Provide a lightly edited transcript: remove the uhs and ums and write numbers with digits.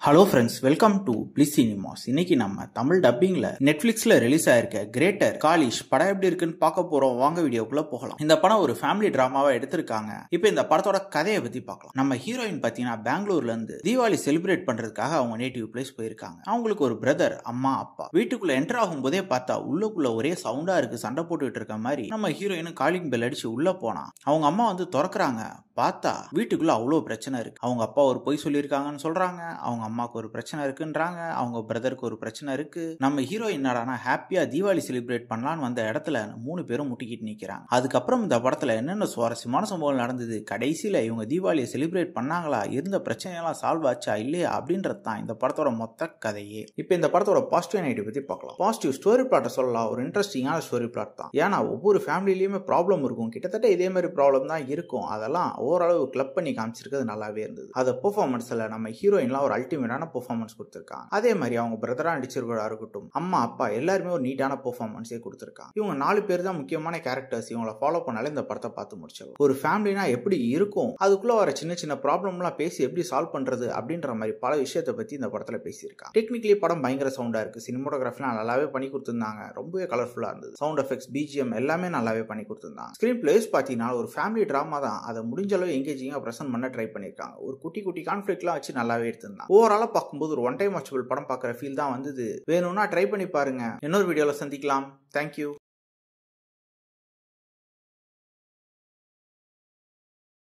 Hello friends, welcome to bliss cinemas. இன்னைக்கு நம்ம Tamil டப்பிங்ல நெட்ஃபிளிக்ஸ்ல release ஆயிருக்க கிரேட்டர் காலிஷ் படம் எப்படி இருக்குன்னு பார்க்க போறோம். வாங்க வீடியோக்குள்ள போகலாம். இந்த படம் ஒரு ஃபேமிலி டிராமாவா எடுத்திருக்காங்க. இப்போ இந்த படத்தோட கதையை பத்தி பார்க்கலாம். நம்ம ஹீரோயின் பாத்தீங்கன்னா பெங்களூர்ல இருந்து தீபாவளி செலிப்ரேட் பண்றதுக்காக அவங்க நேட்டிவ் பிளேஸ் போயிருக்காங்க. அவங்களுக்கு ஒரு பிரதர், அம்மா, அப்பா. வீட்டுக்குள்ள என்டர் ஆகும் போதே பார்த்தா உள்ளுக்குள்ள ஒரே சவுண்டா இருக்கு, சண்டை போட்டுட்டு இருக்க மாதிரி. நம்ம ஹீரோயின் காலிங் பெல் அடிச்சு உள்ள போனா அவங்க அம்மா வந்து திறக்கிறாங்க. பார்த்தா வீட்டுக்குள்ள அவ்வளோ பிரச்சனை இருக்கு. அவங்க அப்பா ஒரு பொய் சொல்லியிருக்காங்கன்னு சொல்றாங்க, அவங்க அம்மாவுக்கு ஒரு பிரச்சனை இருக்குன்றாங்க, அவங்க பிரதருக்கு ஒரு பிரச்சனை இருக்கு. நம்ம ஹீரோயின் என்னடானா ஹாப்பியா தீபாவளி செலிப்ரேட் பண்ணலான்னு வந்த இடத்துல 3 பேரும் முட்டிக்கிட்டு நிக்கிறாங்க. அதுக்கப்புறம் இந்த படத்துல என்னென்ன சுவாரஸ்யமான சம்பவங்கள் நடந்தது, கடைசியில இவங்க தீபாவளியை செலிப்ரேட் பண்ணாங்களா, இருந்த பிரச்சனையெல்லாம் சால்வ் ஆச்சா இல்லையா அப்படின்றது தான் இந்த படத்தோட மொத்த கதையே. இப்போ இந்த படத்தோட பாசிட்டிவ் நெகட்டிவ் பத்தி பார்க்கலாம். பாசிட்டிவ் ஸ்டோரி பிளாட்டை சொல்லலாம், ஒரு இன்ட்ரெஸ்டிங்கான ஸ்டோரி பிளாட் தான். ஏன்னா ஒவ்வொரு ஃபேமிலியிலுமே ப்ராப்ளம் இருக்கும், கிட்டத்தட்ட இதே மாதிரி ப்ராப்ளம் தான் இருக்கும். அதெல்லாம் ஓரளவு கிளப் பண்ணி காமிச்சிருக்கிறது நல்லாவே இருந்தது. அது பெர்ஃபார்மன்ஸ்ல நம்ம ஹீரோயின்லாம் ஒரு அல்டிமேட்டான பெர்ஃபார்மன்ஸ் கொடுத்திருக்காங்க. அதே மாதிரி அவங்க பிரதரா நடிச்சிருக்கிறதா இருக்கட்டும், அம்மா, அப்பா எல்லாருமே ஒரு நீட்டான பெர்ஃபார்மன்ஸே கொடுத்திருக்காங்க. இவங்க 4 பேர் தான் முக்கியமான கேரக்டர்ஸ். இவங்களை ஃபாலோ பண்ணாலே இந்த படத்தை பார்த்து முடிச்சிடலாம். ஒரு ஃபேமிலினா எப்படி இருக்கும், அதுக்குள்ள வர சின்ன சின்ன ப்ராப்ளம்லாம் பேசி எப்படி சால்வ் பண்றது அப்படின்ற மாதிரி பல விஷயத்தை பத்தி இந்த படத்துல பேசியிருக்காங்க. டெக்னிக்கலி படம் பயங்கர சவுண்டா இருக்கு. சினிமோட்டோகிராஃபிலாம் நல்லாவே பண்ணி கொடுத்திருந்தாங்க. ரொம்பவே கலர்ஃபுல்லா இருந்தது. சவுண்ட் எஃபெக்ட்ஸ், பிஜிஎம் எல்லாமே நல்லாவே பண்ணி கொடுத்திருந்தாங்க. ஸ்கிரீன் பிளேஸ் பாத்தீங்கன்னா ஒரு ஃபேமிலி டிராமா தான். அதை முடிஞ்ச அளவு எங்கேஜிங்கா பிரசன்ட் பண்ண ட்ரை பண்ணிருக்காங்க. ஒரு குட்டி குட்டி கான்ஃபிளிக்ட்லாம் வச்சு நல்லாவே எடுத்திருந்தாங்க. ஓவராலா பார்க்கும்போது ஒரு ஒன் டைம் வாட்சபிள் படம் பார்க்குற ஃபீல் தான் வந்தது. வேணும்னா ட்ரை பண்ணி பாருங்க. இன்னொரு வீடியோல சந்திக்கலாம். தேங்க்யூ.